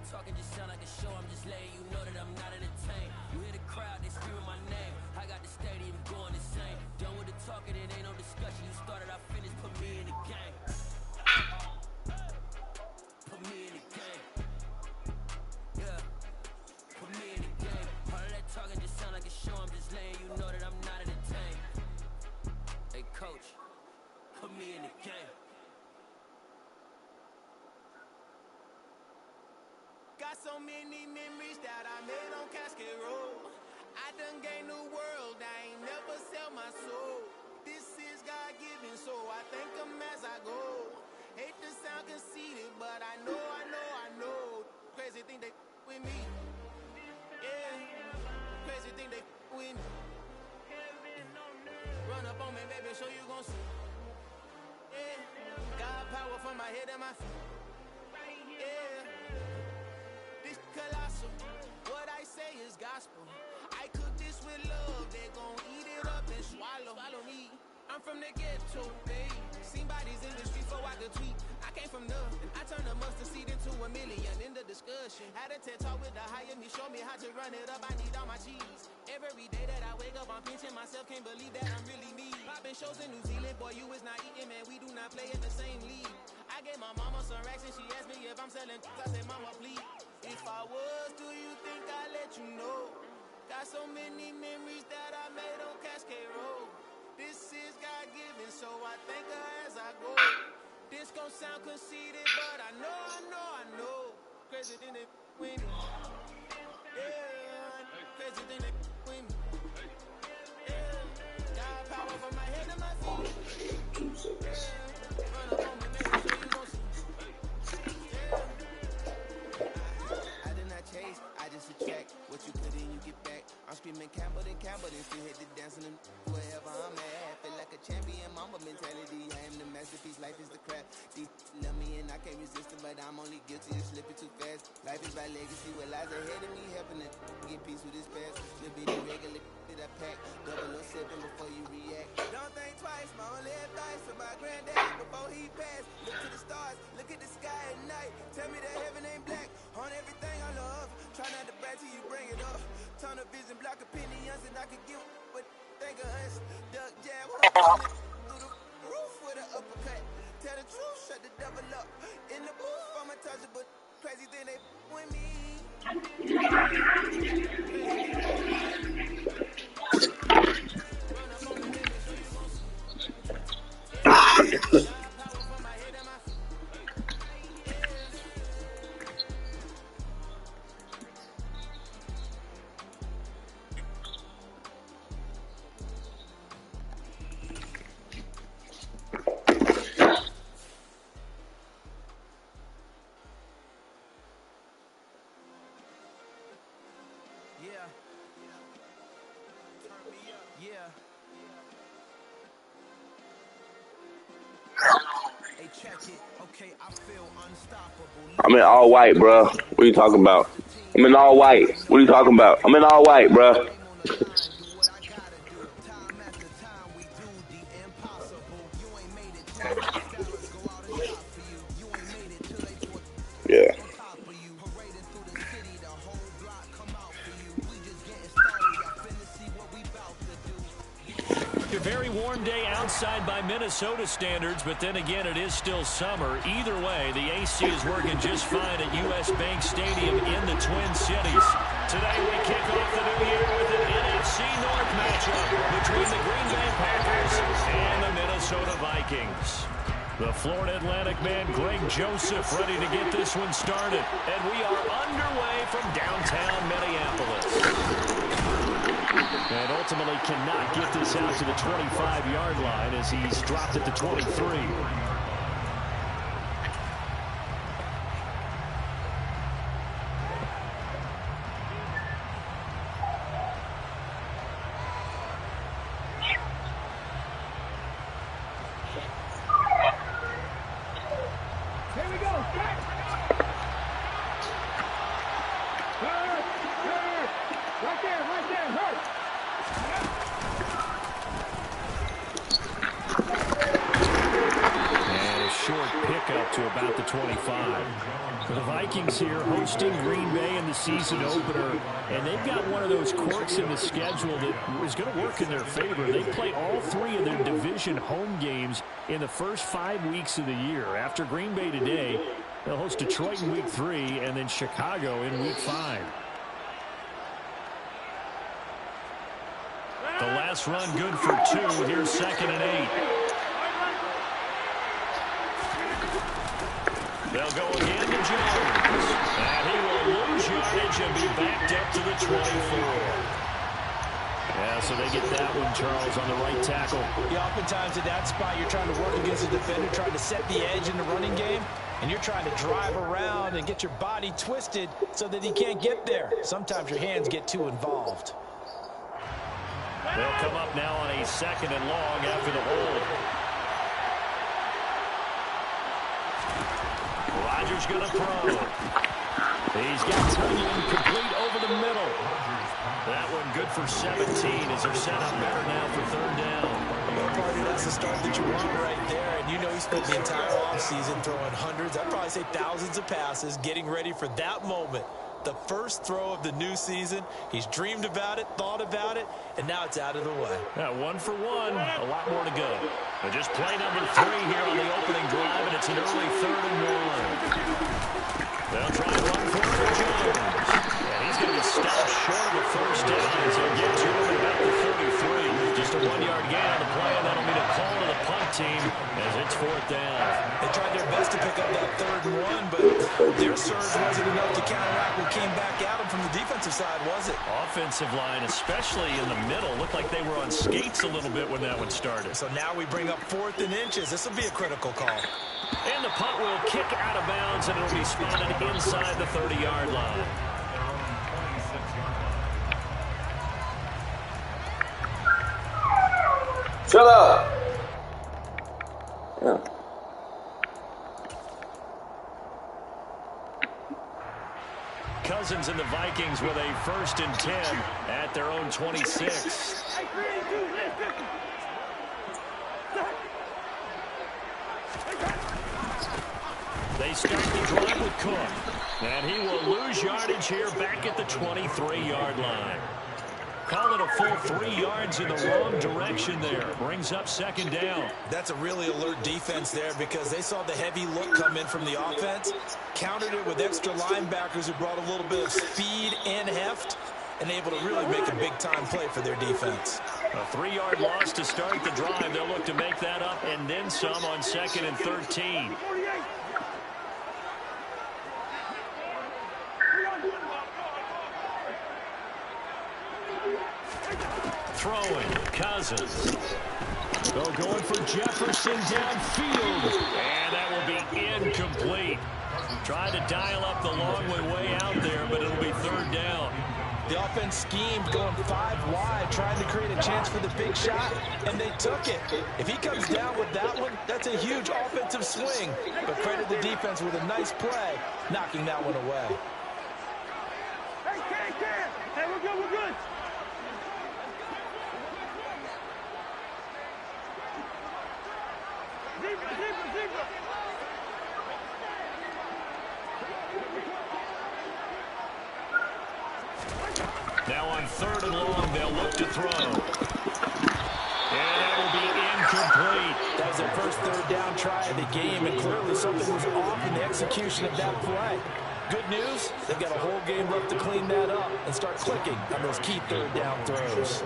talking just sound like a show. I'm just letting you know that I'm not entertained. You hear the crowd, they screaming my name. I got the stadium going insane. Done with the talking, it ain't no discussion. You started, I finished, put me in the game. Put me in the game. Yeah. Put me in the game. All of that talking just sound like a show. I'm just letting you know that I'm not entertained. Hey, coach, put me in the game. Got so many memories that I made on Cascade Road. I done gained the world, I ain't never sell my soul. This is God-given, so I thank him as I go. Hate to sound conceited, but I know. Crazy thing they with me. Yeah, crazy thing they with me. Run up on me, baby, show you gon' see. Yeah, God power from my head and my feet. Yeah. Colossal, what I say is gospel. I cook this with love, they gon' eat it up and swallow me. I'm from the ghetto, babe. Seen bodies in the street before I could tweet. I came from nothing, I turned a mustard seed into a million. In the discussion, had a TED talk with the higher me, show me how to run it up. I need all my cheese. Every day that I wake up, I'm pinching myself, can't believe that I'm really me. Popping shows in New Zealand, boy, you is not eating, man. We do not play in the same league. I gave my mama some racks and she asked me if I'm selling. I said, mama, please. If I was, do you think I'd let you know? Got so many memories that I made on Cascade Road. This is God-given, so I thank her as I go. This gon' sound conceited, but I know. Crazy thing they with me. Yeah, crazy thing they with me. Yeah, got power from my head to my feet. Yeah, run up on me, make sure you gon' see. Yeah. I did not chase, I just attract. What you put in, you get back. I'm screaming Campbell, then still hit the dancing and wherever I'm at. Feel like a champion, mama mentality. I am the masterpiece, life is the crap. These love me and I can't resist it, but I'm only guilty of slipping too fast. Life is by legacy, what lies ahead of me, helping to get peace with this past. Little bit of regular that I pack, 007 before you react. Don't think twice, my only advice to my granddad before he passed. Look to the stars, look at the sky at night. Tell me that heaven ain't black, on everything I love. Try not to brag till you bring it up. Tunnel vision, block opinions, and I can get what think of us. Duck jab, through the roof with an uppercut. Tell the truth, shut the devil up. In the booth, I'm untouchable. Crazy thing they with me. I'm in all white, bro. What are you talking about? I'm in all white. What are you talking about? I'm in all white, bro. Yeah. A very warm day outside by Minnesota standards, but then again, it is still summer. Either way, the AC is working just fine at U.S. Bank Stadium in the Twin Cities. Today, we kick off the new year with an NFC North matchup between the Green Bay Packers and the Minnesota Vikings. The Florida Atlantic man, Greg Joseph, ready to get this one started. And we are underway from downtown Minneapolis. And ultimately cannot get this out to the 25-yard line as he's dropped at the 23. to about the 25. For the Vikings here, hosting Green Bay in the season opener, and they've got one of those quirks in the schedule that is going to work in their favor. They play all 3 of their division home games in the first 5 weeks of the year. After Green Bay today, they'll host Detroit in week 3 and then Chicago in week 5. The last run good for 2. Here's 2nd and 8. They'll go again to Jones. And he will lose yardage and be backed up to the 24. Yeah, so they get that one, Charles, on the right tackle. Yeah, oftentimes at that spot, you're trying to work against a defender, trying to set the edge in the running game, and you're trying to drive around and get your body twisted so that he can't get there. Sometimes your hands get too involved. They'll come up now on a 2nd and long after the hold. Rodgers going to throw. He's got Tunyon complete over the middle. That one good for 17 as they're set up better now for 3rd down. Party, that's the start that you want right there. And you know he spent the entire offseason throwing hundreds, I'd probably say thousands of passes, getting ready for that moment. The first throw of the new season. He's dreamed about it, thought about it, and now it's out of the way. Yeah, 1 for 1. A lot more to go. But just play number 3 here on the opening drive, and it's an early 3rd and 1. They'll try to run for Jones. And he's going to get stopped short of the 1st down as he'll get to him at about the 33. Just a 1-yard gain on the play, and that'll be a call to the punt team as it's 4th down. They tried their best to pick up that 3rd and 1, but their surge wasn't enough to counteract what came back at them from the defensive side, was it? Offensive line, especially in the middle, looked like they were on skates a little bit when that one started. So now we bring up 4th and inches. This will be a critical call. And the punt will kick out of bounds, and it'll be spotted inside the 30-yard line. Shut up! Yeah. Cousins and the Vikings with a 1st and 10 at their own 26. They start the drive with Cook. And he will lose yardage here back at the 23-yard line. Call it a full 3 yards in the wrong direction there. Brings up 2nd down. That's a really alert defense there because they saw the heavy look come in from the offense, countered it with extra linebackers who brought a little bit of speed and heft, and able to really make a big-time play for their defense. A 3-yard loss to start the drive. They'll look to make that up and then some on 2nd and 13. Throwing, Cousins. They'll go in for Jefferson downfield. And that will be incomplete. Tried to dial up the long way out there, but it'll be 3rd down. The offense schemed going 5 wide, trying to create a chance for the big shot, and they took it. If he comes down with that one, that's a huge offensive swing. But credit the defense with a nice play, knocking that one away. Hey, we're good, we're good. Zebra. Now on 3rd and long, they'll look to throw. And that will be incomplete. That was their first 3rd down try of the game, and clearly something was off in the execution of that play. Good news, they've got a whole game left to clean that up and start clicking on those key 3rd down throws.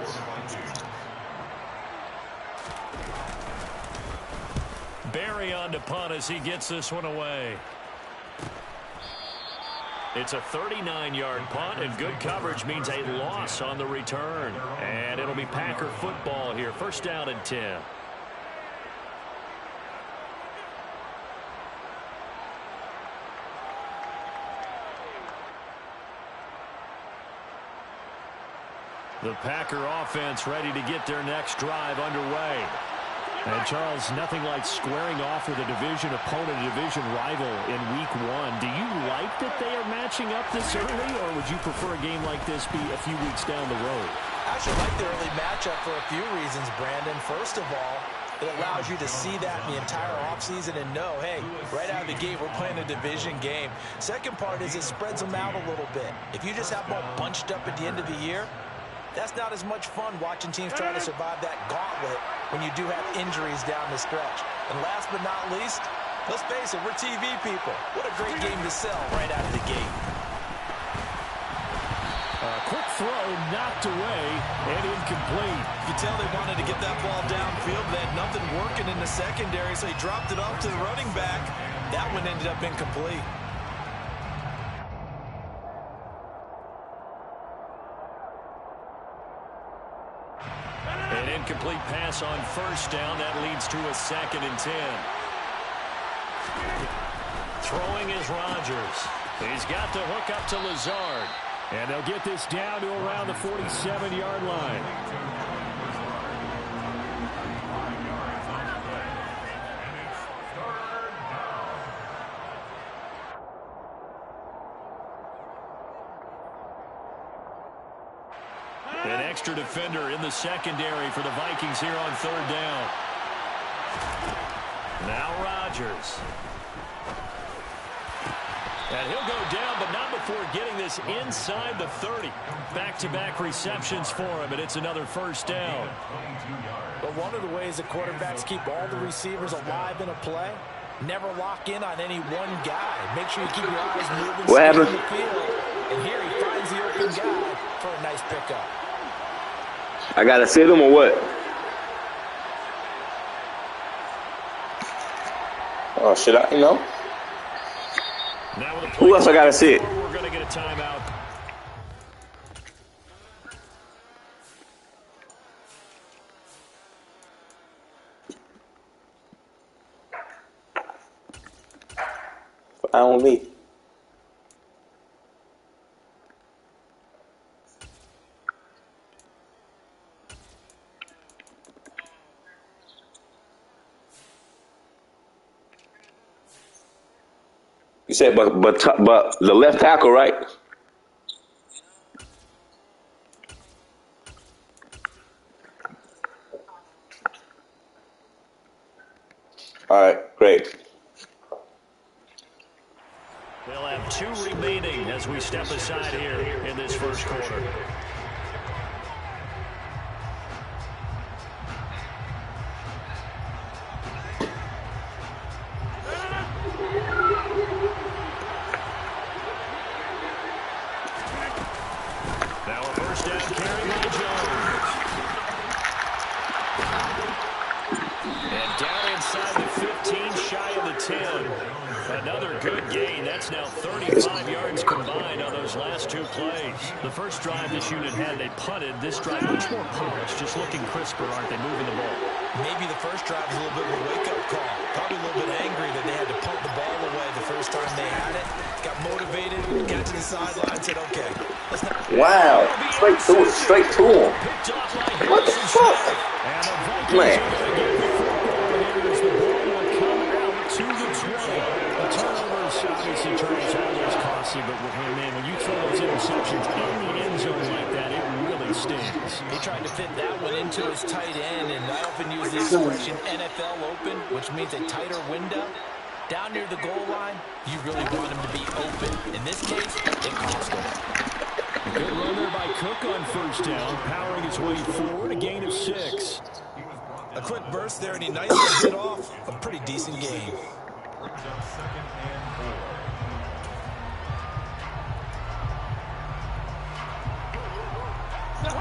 Barry on to punt as he gets this one away. It's a 39-yard punt, and good coverage means a loss on the return. And it'll be Packer football here. 1st down and 10. The Packer offense ready to get their next drive underway. And, Charles, nothing like squaring off with a division opponent, a division rival in week 1. Do you like that they are matching up this early, or would you prefer a game like this be a few weeks down the road? I actually like the early matchup for a few reasons, Brandon. First of all, It allows you to see that in the entire offseason and know, hey, right out of the gate, we're playing a division game. Second part is it spreads them out a little bit. If you just have them all bunched up at the end of the year, that's not as much fun watching teams try to survive that gauntlet when you do have injuries down the stretch. And last but not least, let's face it, we're TV people. What a great game to sell right out of the gate. Quick throw, knocked away, and incomplete. You can tell they wanted to get that ball downfield. They had nothing working in the secondary, so he dropped it off to the running back. That one ended up incomplete. An incomplete pass on first down. That leads to a 2nd and 10. Throwing is Rodgers. He's got the hook up to Lazard. And they'll get this down to around the 47-yard line. An extra defender in the secondary for the Vikings here on 3rd down. Now Rodgers. And he'll go down, but not before getting this inside the 30. Back-to-back receptions for him, and it's another 1st down. But one of the ways that quarterbacks keep all the receivers alive in a play, never lock in on any one guy. Make sure you keep your eyes moving. What happened? The field, and here he finds the open guy for a nice pickup. I got to sit him or what? Oh, should I? Now with a Who else I got to sit? We're going to get a timeout. On me. You said, but the left tackle, right? All right, great. They'll have 2 remaining as we step aside here in this 1st quarter. Now a 1st down carry by Jones. And down inside the 15, shy of the 10. Another good gain. That's now 35 yards combined on those last 2 plays. The first drive this unit had, they punted. This drive much more polished, just looking crisper, aren't they, moving the ball? Maybe the first drive was a little bit of a wake-up call. Probably a little bit angry that they had to punt the ball away the first time they had it. Got motivated, got to the sideline, said, okay. Wow. Straight to him. What the fuck? Man. Obviously, turnovers costly, but when you throw those interceptions in the end zone like that, it really stings. He tried to fit that one into his tight end, and I often use the expression NFL open, which means a tighter window. Down near the goal line, you really want him to be open. In this case, it cost him. Good run there by Cook on 1st down, powering his way forward, a gain of 6. A quick burst there, and he nicely hit off a pretty decent game.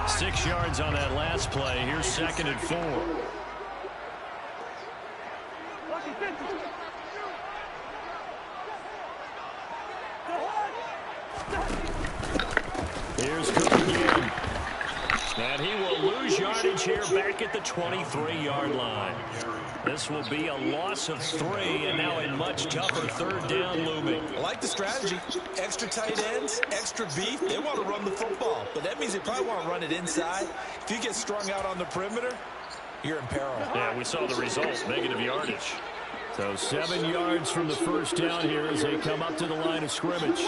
6 yards on that last play. Here's 2nd and 4. Here's Cook again. And he will lose yardage here back at the 23-yard line. This will be a loss of 3, and now a much tougher 3rd down looming. I like the strategy. Extra tight ends, extra beef. They want to run the football, but that means they probably want to run it inside. If you get strung out on the perimeter, you're in peril. Yeah, we saw the result, negative yardage. So 7 yards from the 1st down here as they come up to the line of scrimmage.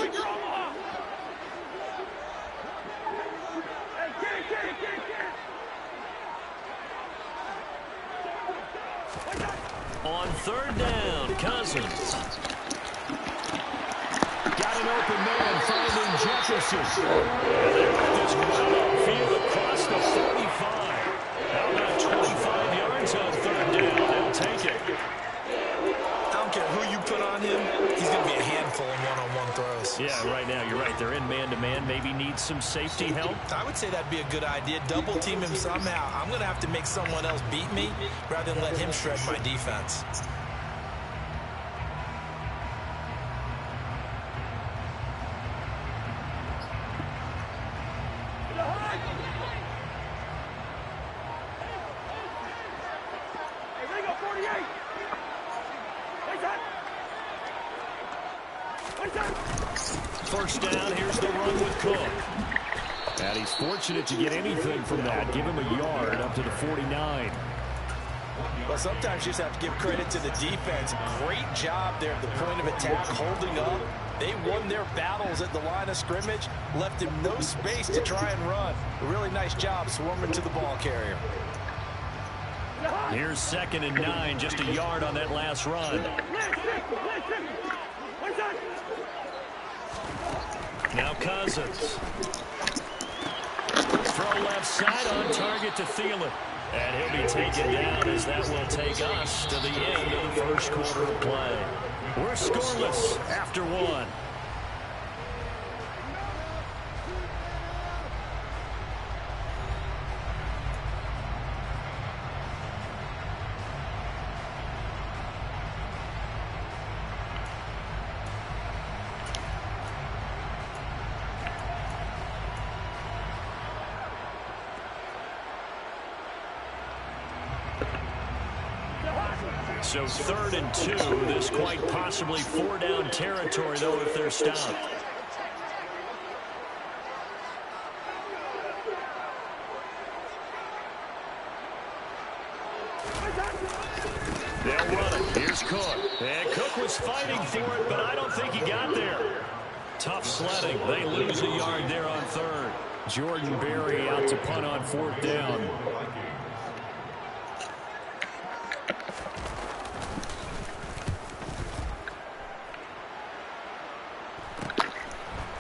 On third down, Cousins. Got an open man, finding Jefferson. And they let this run upfield across the 45. How about 25 yards on third down? They'll take it. I don't care who you put on him, he's going to be a handful in one-on-one throws. Yeah, right now, you're right. They're in man-to-man. Maybe needs some safety help. I would say that'd be a good idea. Double team him somehow. I'm going to have to make someone else beat me rather than let him shred my defense. First down, here's the run with Cook. And he's fortunate to get anything from that. Give him a yard up to the 49. Well, sometimes you just have to give credit to the defense. Great job there at the point of attack, holding up. They won their battles at the line of scrimmage, left him no space to try and run. A really nice job swarming to the ball carrier. Here's 2nd and 9, just a yard on that last run. Now Cousins. Throw left side on target to Thielen. And he'll be taken down as that will take us to the end of the first quarter of play. We're scoreless after one. So 3rd and 2, this quite possibly 4-down territory, though, if they're stopped. They'll run it. Here's Cook. And Cook was fighting for it, but I don't think he got there. Tough sledding. They lose a yard there on 3rd. Jordan Berry out to punt on 4th down.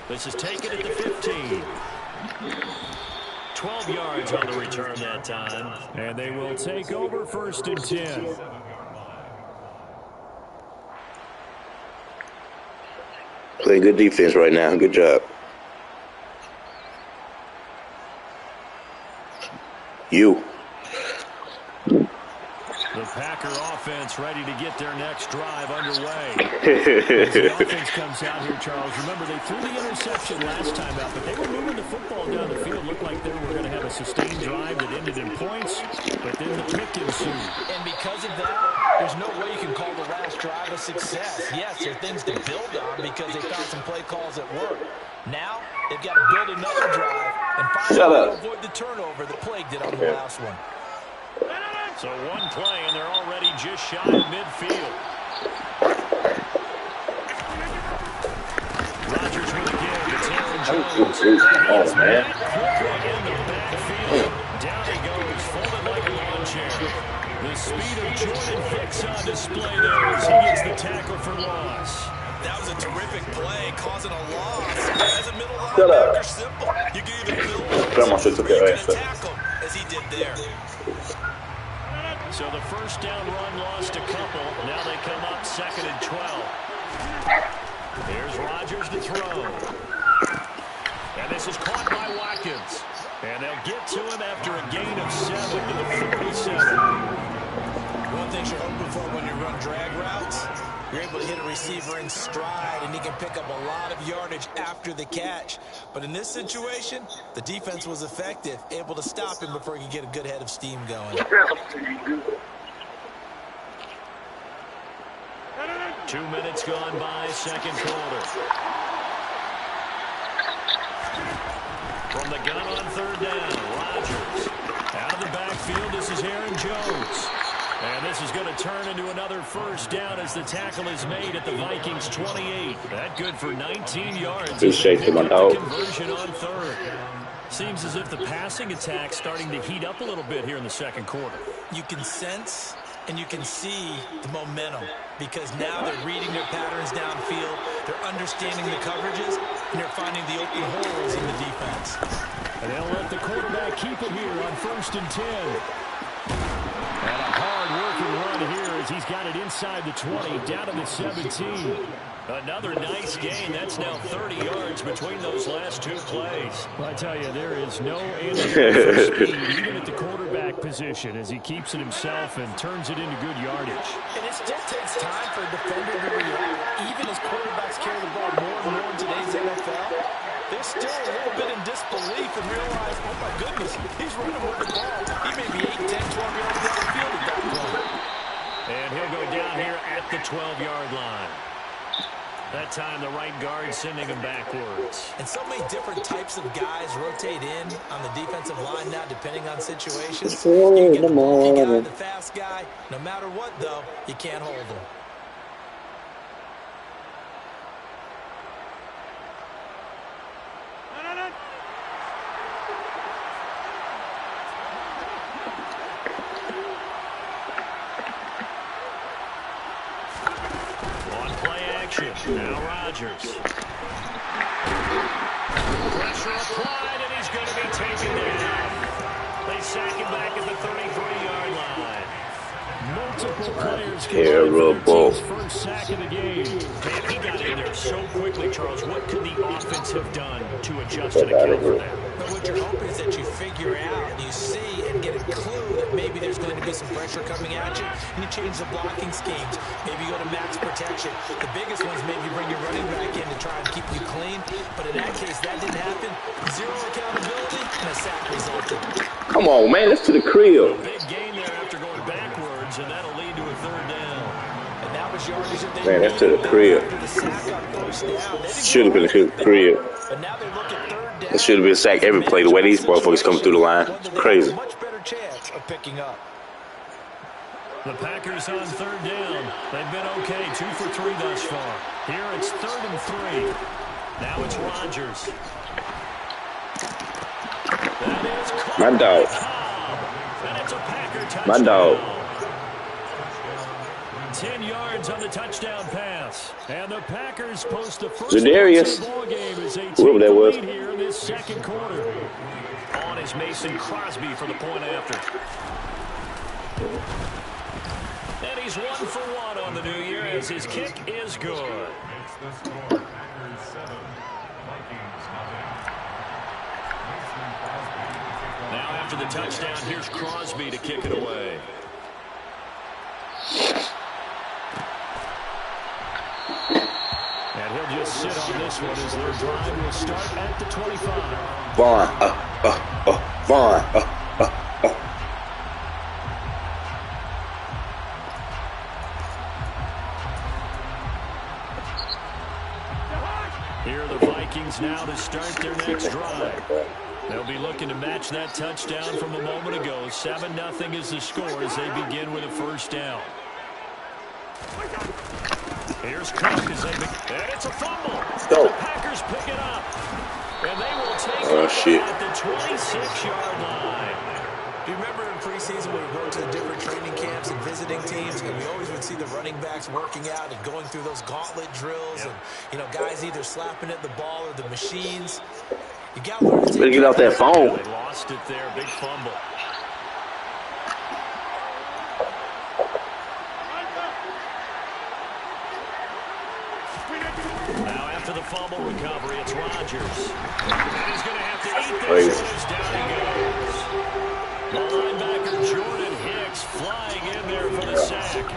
This is taken at the 15. 12 yards on the return that time. And they will take over 1st and 10. Playing good defense right now. Good job. You. The Packer offense ready to get their next drive underway. As the offense comes out here, Charles, remember they threw the interception last time out, but they were moving the football down the field. Looked like they were going to have a sustained drive that ended in points, but then the pick ensued. And because of that, there's no way you can call the last drive a success. Yes, there are things to build on because they found some play calls that work. Now, they've got to build another drive and finally avoid the turnover that plagued it on the last one. So one play, and they're already just shy of midfield. Rodgers with a give to Aaron Jones. Oh, man. Quickly in the backfield. Down he goes, folded like a lawn chair. The speed of Jordan Hicks on display there as he gets the tackle for loss. That was a terrific play, causing a loss. As a middle linebacker, simple. You can either build or you can attack him, as he did there. So the first down run lost a couple. Now they come up 2nd and 12. Here's Rodgers to throw. And this is caught by Watkins. And they'll get to him after a gain of 7 to the 47. One thing you're hoping for when you run drag routes, you're able to hit a receiver in stride, and he can pick up a lot of yardage after the catch. But in this situation, the defense was effective, able to stop him before he could get a good head of steam going. 2 minutes gone by, second quarter. From the gun on 3rd down, Rodgers. Out of the backfield, this is Aaron Jones. And this is going to turn into another first down as the tackle is made at the Vikings 28. That good for 19 yards. Appreciate you, my dog. Conversion on 3rd. Seems as if the passing attack's starting to heat up a little bit here in the second quarter. You can sense And you can see the momentum because now they're reading their patterns downfield, they're understanding the coverages, and they're finding the open holes in the defense. And they'll let the quarterback keep it here on 1st and 10. And a hard-working run here as he's got it inside the 20, down to the 17. Another nice gain. That's now 30 yards between those last two plays. Well, I tell you, there is no end for speed, even at the quarterback position, as he keeps it himself and turns it into good yardage. And it still takes time for a defender to react. Even as quarterbacks carry the ball more and more in today's NFL, they're still a little bit in disbelief and realize, oh, my goodness, he's running with the ball. He may be 8, 10, 12 yards down the field at that point. And he'll go down here at the 12-yard line. That time, the right guard sending him backwards. And so many different types of guys rotate in on the defensive line now, depending on situations. You get the bulky guy, the fast guy. No matter what, though, you can't hold him. Now Rodgers. Pressure applied, and he's going to be taken down. They sack him back at the 33-yard line. Multiple players terrible. First sack of the game. Man, he got in there so quickly, Charles. What could the offense have done to adjust and account for that? But what you're hoping is that you figure out and you see and get a clue that maybe there's going to be some pressure coming at you, and you change the blocking schemes. Maybe you go to max protection. The biggest ones maybe bring your running back in to try and keep you clean. But in that case, that didn't happen. Zero accountability, and a sack resulted. Come on, man. Let's to the crib. Big gain there after going backwards, and that'll lead to a 3rd down. And that was yardage that they Man, that's to the crib. Should have been a crib. But now they look at 3rd down. It should have been a sack every play. The way these motherfuckers come through the line, it's crazy. Much better chance of picking up. The Packers on 3rd down. They've been okay, 2 for 3 thus far. Here it's 3rd and 3. Now it's Rodgers. My dog. And it's a Packer touchdown. My dog. 10 yards on the touchdown pass. And the Packers post the first Zadarius. ball game as they take Whoever that the was. lead here in this 2nd quarter. On is Mason Crosby for the point after. And he's 1 for 1 on the new year as his kick is good. Now after the touchdown, here's Crosby to kick it away. And he'll just sit on this one as their drive will start at the 25. Vaughn. Vaughn. Here are the Vikings now to start their next drive. They'll be looking to match that touchdown from a moment ago. 7-0 is the score as they begin with a 1st down. Here's Cook as they and it's a fumble. The Packers pick it up. And they will take it at the 26-yard line. Do you remember in preseason when we were going to the different training camps and visiting teams, and we always would see the running backs working out and going through those gauntlet drills, and, you know, guys either slapping at the ball or the machines. You got to learn to Better get off that phone. They lost it there. Big fumble. Now after the fumble recovery, it's Rodgers. And he's going to have to eat this as down he goes. The linebacker Jordan Hicks flying in there for the sack.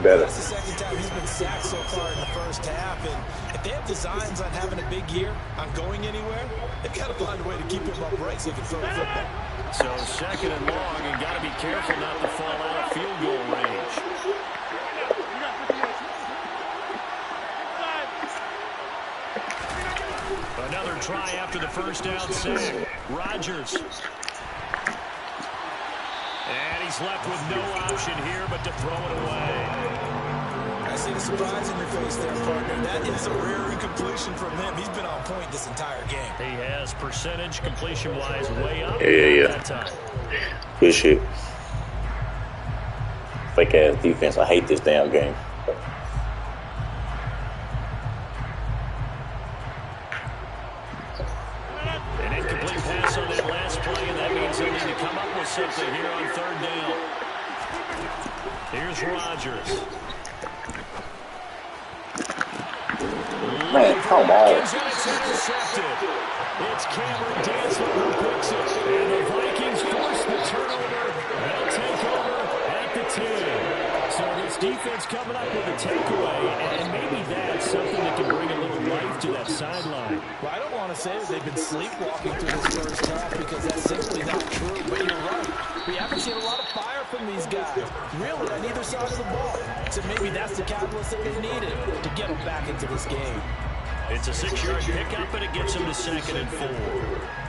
Better. That's the 2nd time he's been sacked so far in the 1st half. And if they have designs on having a big year, on going anywhere, they've got to find a way to keep him upright so he can throw the football. So 2nd and long, and got to be careful not to fall out of field goal range. Another try after the 1st down sack. Rodgers. And he's left with no option here but to throw it away. I see the surprise in your face there, partner. That is a rare incompletion from him. He's been on point this entire game. He has percentage completion-wise way up Yeah. that time. Good shit. whack-ass defense. I hate this damn game. An incomplete pass on that last play, and that means they'll need to come up with something here on third down. Here's Rodgers. Man, come on. It's intercepted. It's Cameron Dantzler who picks it. And the Vikings force the turnover. They'll take over at the 10. So this defense coming up with a takeaway, and maybe that's something that can bring a little life to that sideline. Well, I don't want to say that they've been sleepwalking through this first half because that's simply not true, but you're right. We haven't seen a lot of fire from these guys, really, on either side of the ball. So maybe that's the catalyst that they needed to get them back into this game. It's a 6-yard pickup, and it gets them to 2nd and 4.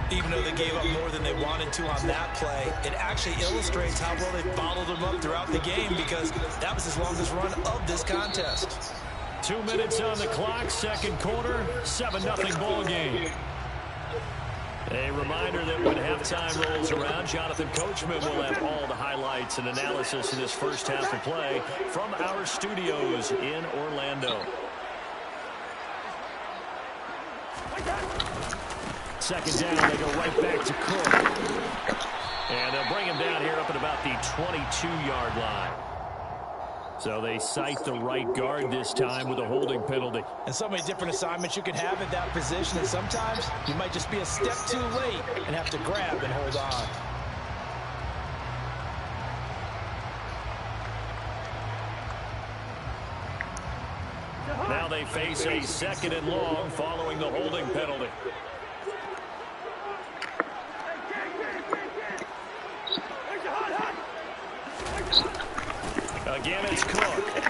Even though they gave up more than they wanted to on that play, it actually illustrates how well they followed them up throughout the game because that was his longest run of this contest. 2 minutes on the clock, second quarter, 7-0 ball game. A reminder that when halftime rolls around, Jonathan Coachman will have all the highlights and analysis of this first half of play from our studios in Orlando. Second down, they go right back to Cook. And they'll bring him down here up at about the 22-yard line. So they cite the right guard this time with a holding penalty. And so many different assignments you can have at that position, and sometimes you might just be a step too late and have to grab and hold on. Now they face a 2nd and long following the holding penalty. Again, it's Cook.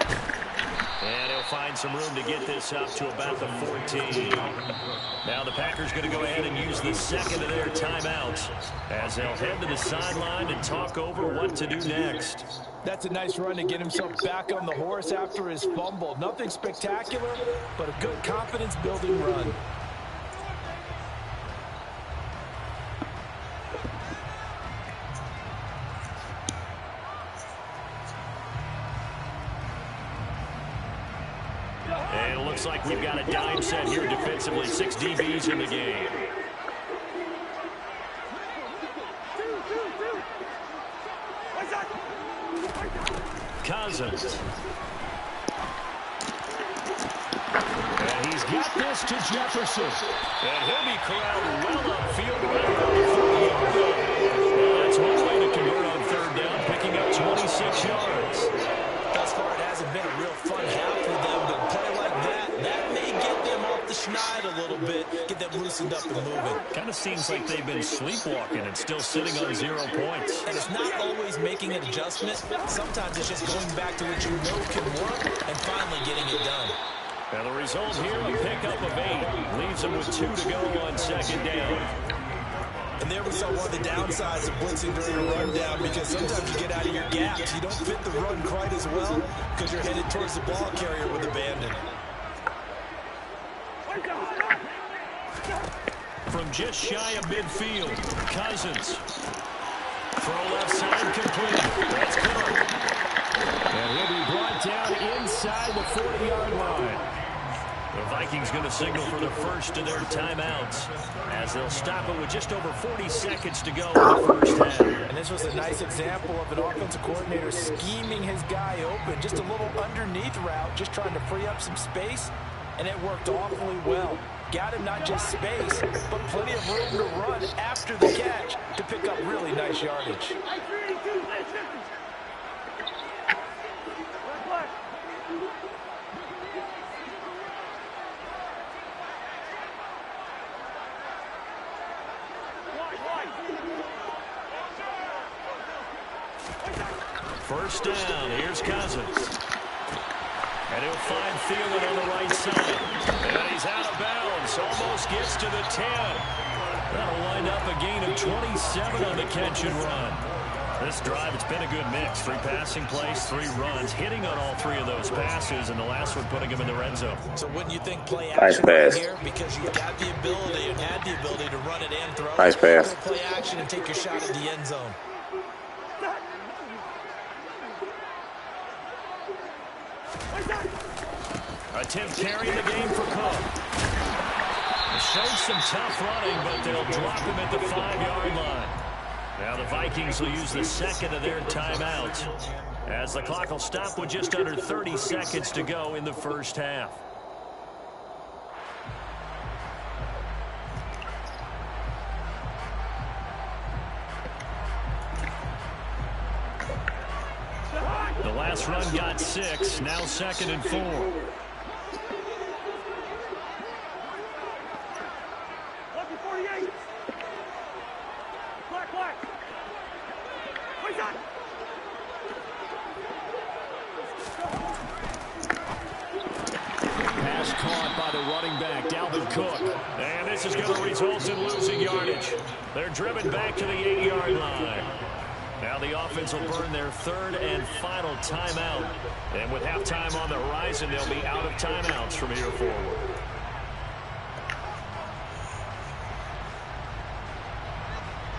And he'll find some room to get this up to about the 14. Now the Packers going to go ahead and use the second of their timeouts as they'll head to the sideline and talk over what to do next. That's a nice run to get himself back on the horse after his fumble. Nothing spectacular, but a good confidence-building run. And it looks like we've got a dime set here defensively. 6 DBs in the game. Cousins. And he's got this to Jefferson. And he'll be corralled well upfield right around the 40-yard line. Well, that's one way to convert on third down, picking up 26 yards. Thus far, it hasn't been a real fun half for them, but a play like that may get them off the schneid a little bit, get them loosened up and moving. Kind of seems like they've been sleepwalking and still sitting on 0 points. And it's not always making an adjustment. Sometimes it's just going back to what you know can work and finally getting it done. And the result here, a pickup of 8. Leaves them with 2 to go on 2nd down. And there we saw one of the downsides of blitzing during a rundown because sometimes you get out of your gaps. You don't fit the run quite as well because you're headed towards the ball carrier with abandon. From just shy of midfield, Cousins. Throw left side complete. That's Cook. And he'll be brought down inside the 40-yard line. The Vikings going to signal for the first of their timeouts as they'll stop it with just over 40 seconds to go in the first half. And this was a nice example of an offensive coordinator scheming his guy open. Just a little underneath route, just trying to free up some space, and it worked awfully well. Got him not just space, but plenty of room to run after the catch to pick up really nice yardage. First down, here's Cousins. And he'll find Thielen on the right side. And he's out of bounds, almost gets to the 10. That'll wind up a gain of 27 on the catch and run. This drive, it's been a good mix. 3 passing plays, 3 runs, hitting on all 3 of those passes, and the last one putting him in the red zone. So wouldn't you think play action right here? Because you've got the ability and had the ability to run it and throw it. Nice pass. Play action and take your shot at the end zone. Attempt carrying the game for Cook. Showed some tough running, but they'll drop him at the 5-yard line. Now the Vikings will use the second of their timeouts, as the clock will stop with just under 30 seconds to go in the first half. The last run got 6, now 2nd and 4. Lucky 48. Black. Where's that? Pass caught by the running back, Dalvin Cook. And this is going to result in losing yardage. They're driven back to the 8-yard line. Now the offense will burn their 3rd and final timeout. And with halftime on the horizon, they'll be out of timeouts from here forward.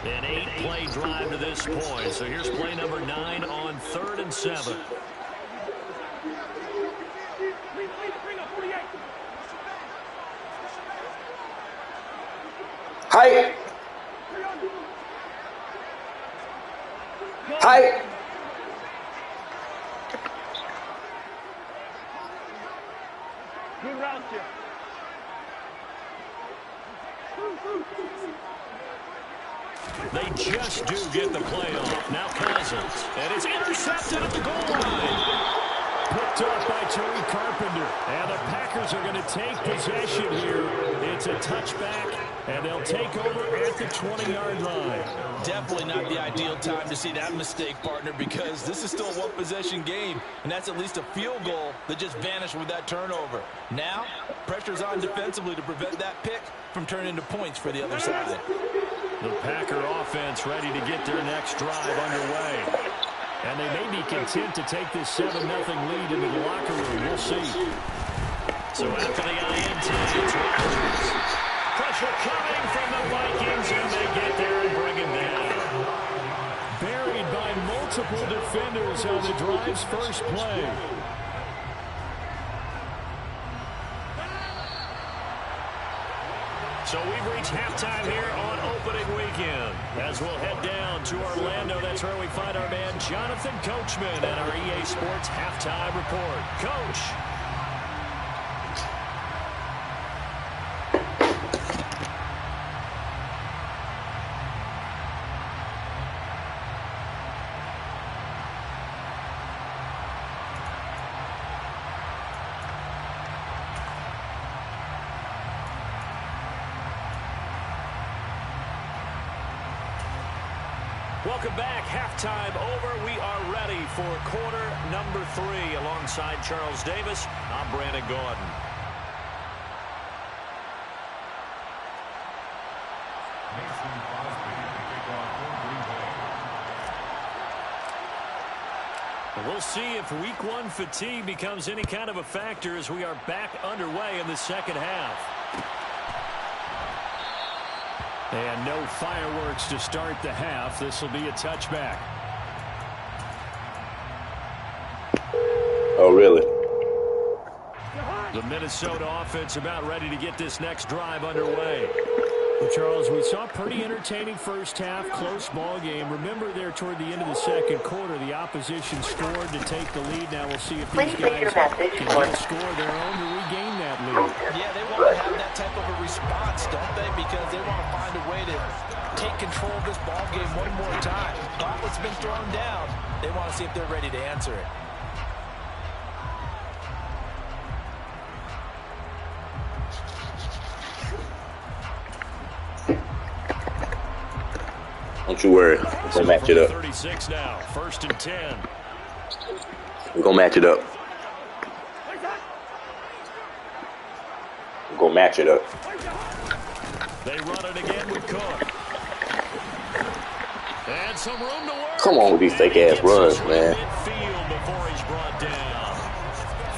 An 8-play drive to this point. So here's play number 9 on 3rd and 7. Hi. Good route here. They just do get the play off. Now Cousins. And it's intercepted at the goal line. Picked up by Terry Carpenter. And the Packers are going to take possession here. It's a touchback, and they'll take over at the 20-yard line. Definitely not the ideal time to see that mistake, partner, because this is still a one-possession game, and that's at least a field goal that just vanished with that turnover. Now, pressure's on defensively to prevent that pick from turning into points for the other side. The Packer offense ready to get their next drive underway. And they may be content to take this 7-0 lead into the locker room. We'll see. So after the INT, it's Rodgers. Pressure coming from the Vikings, and they get there and bring him down. Buried by multiple defenders on the drive's first play. So we've reached halftime here on opening weekend. As we'll head down to Orlando, that's where we find our man Jonathan Coachman and our EA Sports Halftime Report. Coach. Welcome back. Halftime over. We are ready for quarter number 3. Alongside Charles Davis, I'm Brandon Gordon. We'll see if week 1 fatigue becomes any kind of a factor as we are back underway in the second half. And no fireworks to start the half. This will be a touchback. Oh, really? The Minnesota offense about ready to get this next drive underway. Well, Charles, we saw a pretty entertaining first half, close ball game. Remember there toward the end of the second quarter, the opposition scored to take the lead. Now we'll see if these guys can get a score of their own to regain that lead. Yeah, they want to have that type of a response, don't they? Because they want to find a way to take control of this ball game one more time. Gauntlet's been thrown down. They want to see if they're ready to answer it. Don't you worry. We're going to match it up. 36 now. 1st and 10. We're going to match it up. We're going to match it up. They run it again with Cook. And some room to work. Come on with these fake-ass runs, man. Midfield before he's brought down.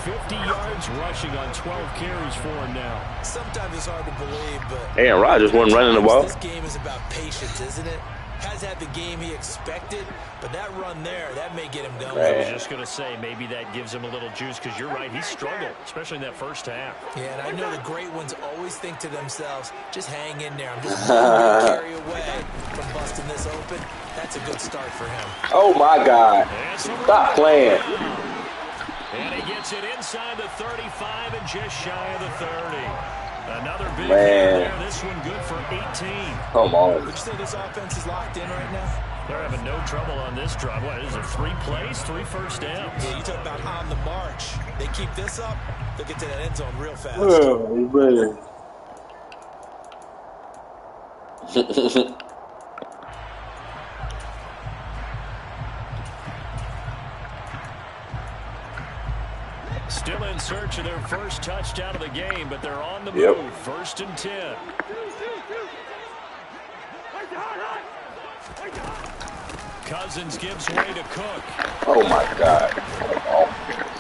50 yards rushing on 12 carries for him now. Sometimes it's hard to believe, but Aaron Rodgers wasn't running the ball. This game is about patience, isn't it? Has had the game he expected, but that run there, that may get him going. I was just going to say, maybe that gives him a little juice, because you're right, he struggled, especially in that first half. Yeah, and I know the great ones always think to themselves, just hang in there. I'm just one good carry away from busting this open. That's a good start for him. Oh, my God. Stop playing. And he gets it inside the 35 and just shy of the 30. Another big hit there. This one good for 18. Come on. Would you say this offense is locked in right now? They're having no trouble on this drive. What is it, 3 plays, 3 first downs? Yeah, you talk about on the march. They keep this up, they'll get to that end zone real fast. Oh, man. Still in search of their first touchdown of the game, but they're on the move. First and 10. Cousins gives way to Cook. Oh, my God.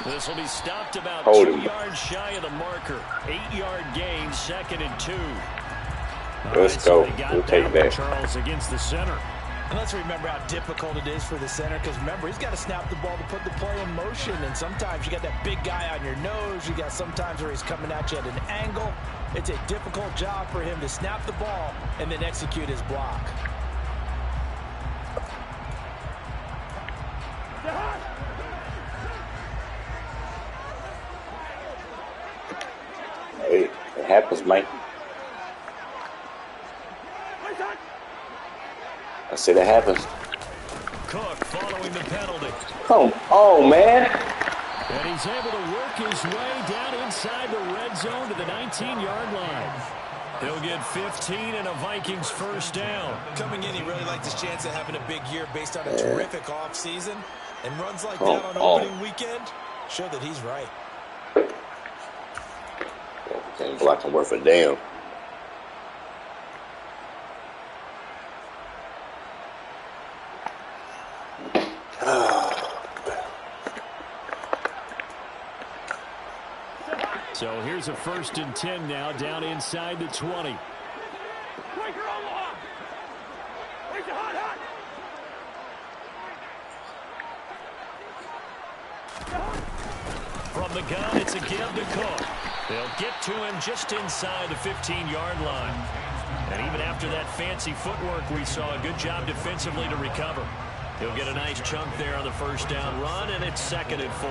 This will be stopped about Hold 2 him. yards shy of the marker. 8-yard gain, 2nd and 2. Let's go. We'll take that. Charles against the center. And let's remember how difficult it is for the center, because remember, he's got to snap the ball to put the play in motion, and sometimes you got that big guy on your nose. You got sometimes where he's coming at you at an angle. It's a difficult job for him to snap the ball and then execute his block. Hey, it happens, Mike. I said it happens. Cook following the penalty. Come on, man. And he's able to work his way down inside the red zone to the 19-yard line. He'll get 15 and a Vikings first down. Coming in, he really liked his chance of having a big year based on a terrific offseason. And runs like that on opening weekend show that he's right. Can't block him worth a damn. So here's a 1st and 10 now, down inside the 20. From the gun, it's a give to Cook. They'll get to him just inside the 15-yard line. And even after that fancy footwork we saw, a good job defensively to recover. He'll get a nice chunk there on the first down run, and it's 2nd and 4.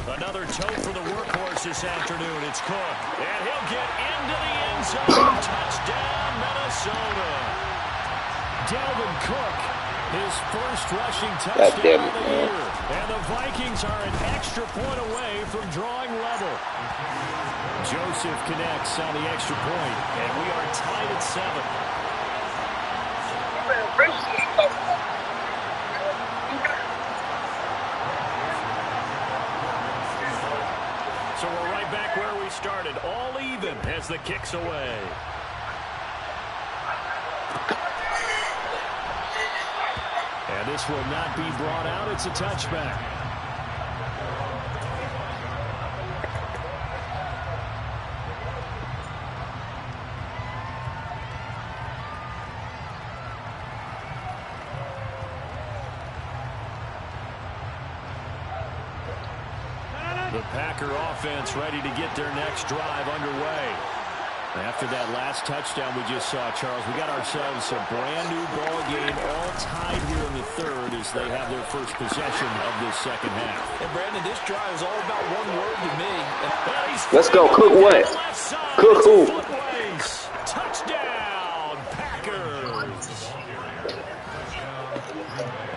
Another toe for the workhorse this afternoon. It's Cook. And he'll get into the end zone. Touchdown, Minnesota. Dalvin Cook, his first rushing touchdown of the year. And the Vikings are an extra point away from drawing level. Joseph connects on the extra point, and we are tied at 7. So we're right back where we started, all even as the kick's away. And this will not be brought out. It's a touchback. The Packer offense ready to get their next drive underway. After that last touchdown we just saw, Charles, we got ourselves a brand-new ball game, all tied here in the 3rd as they have their first possession of this 2nd half. And, Brandon, this drive is all about one word to me. Let's go. Cook what? Cook who? Touchdown, Packers.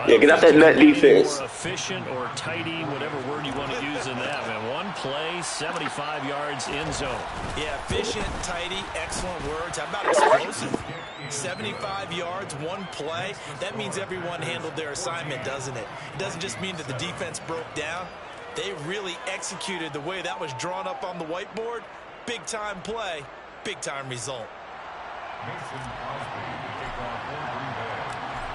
Yeah, get out that nut defense. More efficient or tidy, whatever word you want to use in that, man. One play, 75 yards in zone. Yeah, efficient, tidy, excellent words. How about explosive? 75 yards, one play. That means everyone handled their assignment, doesn't it? It doesn't just mean that the defense broke down. They really executed the way that was drawn up on the whiteboard. Big-time play, big-time result.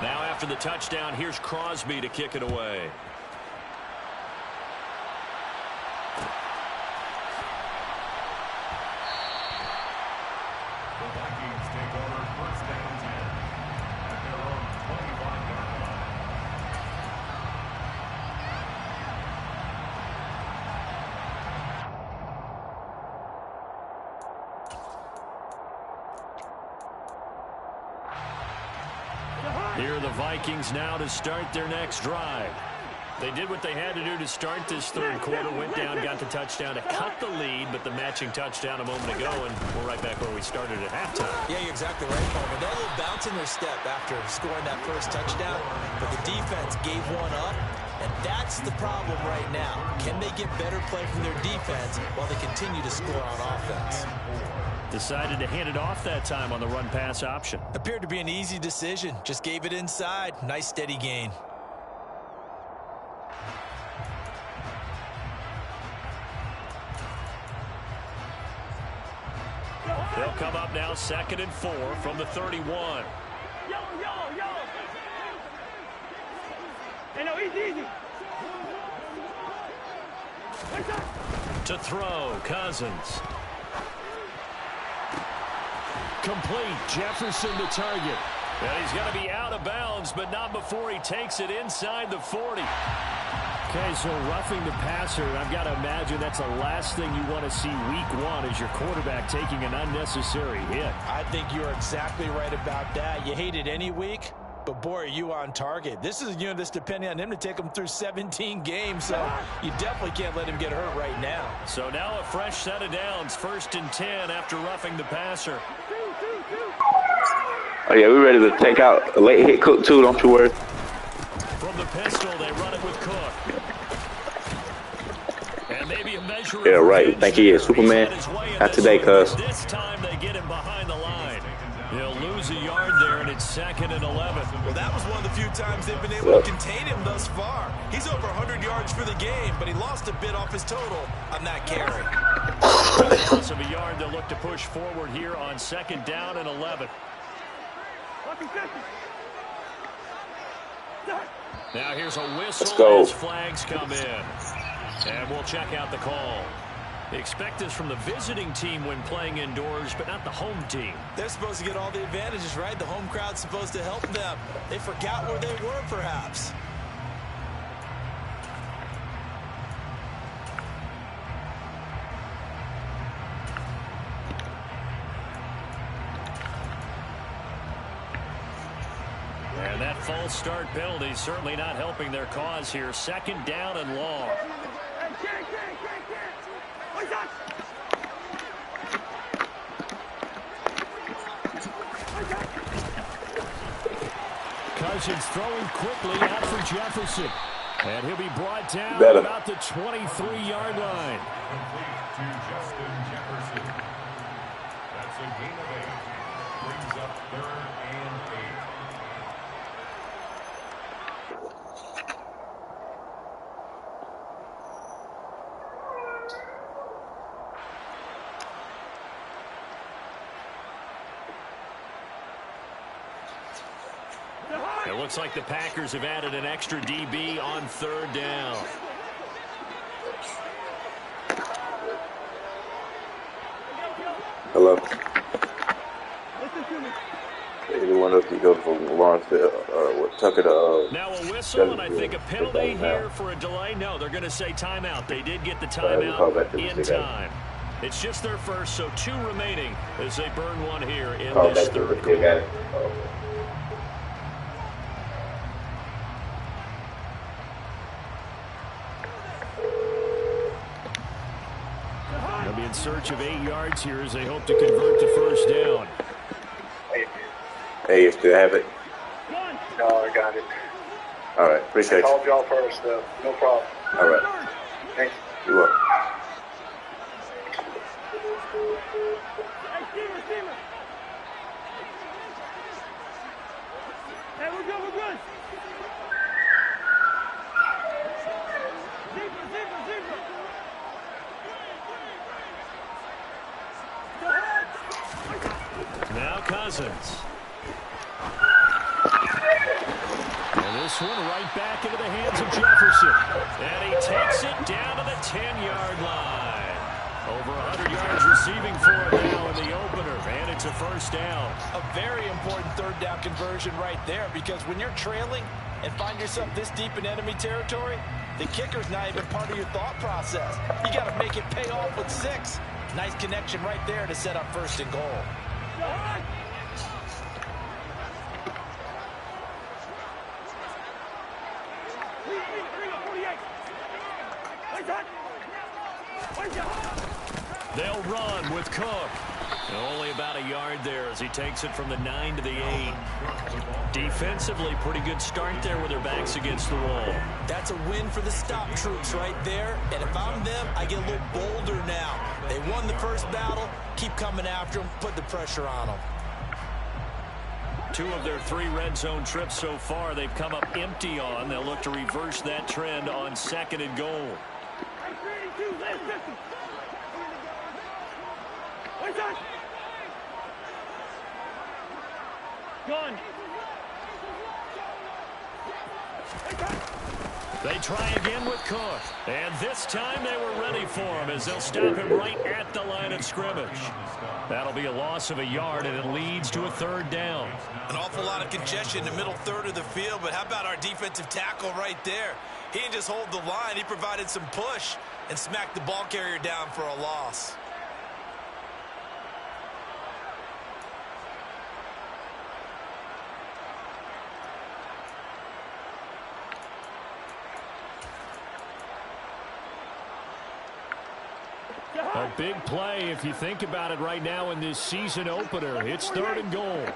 Now after the touchdown, here's Crosby to kick it away. The Vikings take over first down 10 at their own 25-yard line. Here are the Vikings now to start their next drive. They did what they had to do to start this third quarter, went down, got the touchdown to cut the lead, but the matching touchdown a moment ago, and we're right back where we started at halftime. Yeah, you're exactly right, Coleman. They're a little bounce in their step after scoring that first touchdown, but the defense gave one up, and that's the problem right now. Can they get better play from their defense while they continue to score on offense? Decided to hand it off that time on the run-pass option. Appeared to be an easy decision. Just gave it inside. Nice steady gain. They'll come up now 2nd and 4 from the 31. Yo. Hey, no, easy. To throw, Cousins. Complete, Jefferson to target. And he's going to be out of bounds, but not before he takes it inside the 40. Okay, so roughing the passer, I've got to imagine that's the last thing you want to see week one as your quarterback taking an unnecessary hit. I think you're exactly right about that. You hate it any week, but boy, are you on target. This is a unit that's depending on him to take him through 17 games, so you definitely can't let him get hurt right now. So now a fresh set of downs, 1st and 10 after roughing the passer. Oh, yeah, we're ready to take out a late hit Cook, too. Don't you worry. From the pistol, they run it with Cook. And maybe a measure Yeah, of right. Think he is Superman? Not today, cuz. This time they get him behind the line. He'll lose a yard there, and it's 2nd and 11. Well, that was one of the few times they've been able to contain him thus far. He's over 100 yards for the game, but he lost a bit off his total on that carry. Loss of a yard. They'll look to push forward here on 2nd down and 11. Now here's a whistle as flags come in. And we'll check out the call. Expect this from the visiting team when playing indoors, but not the home team. They're supposed to get all the advantages, right? The home crowd's supposed to help them. They forgot where they were, perhaps. And that false start penalty certainly not helping their cause here. 2nd down and long. Cousins throwing quickly out for Jefferson. And he'll be brought down at about the 23-yard line. Complete to Justin Jefferson. That's a gain of 8. Brings up 3rd and 8. It looks like the Packers have added an extra DB on 3rd down. Hello. Anyone else can go from Lawrence to Tucker to now a whistle and I think a penalty here for a delay. No, they're going to say timeout. They did get the timeout in time. It's just their first, so 2 remaining as they burn one here in this third quarter. They'll be in search of 8 yards here as they hope to convert to 1st down. Hey, you still have it? No, I got it. All right, appreciate you. Called y'all first, though. No problem. All right. Thanks. You're welcome. Hey, we're good. Cousins. And this one right back into the hands of Jefferson. And he takes it down to the 10-yard line. Over 100 yards receiving for it now in the opener. And it's a first down. A very important third down conversion right there, because when you're trailing and find yourself this deep in enemy territory, the kicker's not even part of your thought process. You got to make it pay off with 6. Nice connection right there to set up first and goal. They'll run with Cook. Only about a yard there as he takes it from the 9 to the 8. Defensively, pretty good start there with their backs against the wall. That's a win for the stop troops right there. And if I'm them, I get a little bolder now. They won the first battle. Keep coming after them. Put the pressure on them. 2 of their 3 red zone trips so far, they've come up empty on. They'll look to reverse that trend on 2nd and goal. Gone. They try again with Cook. And this time they were ready for him as they'll stop him right at the line of scrimmage. That'll be a loss of a yard, and it leads to a 3rd down. An awful lot of congestion in the middle third of the field, but how about our defensive tackle right there? He didn't just hold the line. He provided some push and smacked the ball carrier down for a loss. A big play if you think about it right now in this season opener. It's 3rd and goal.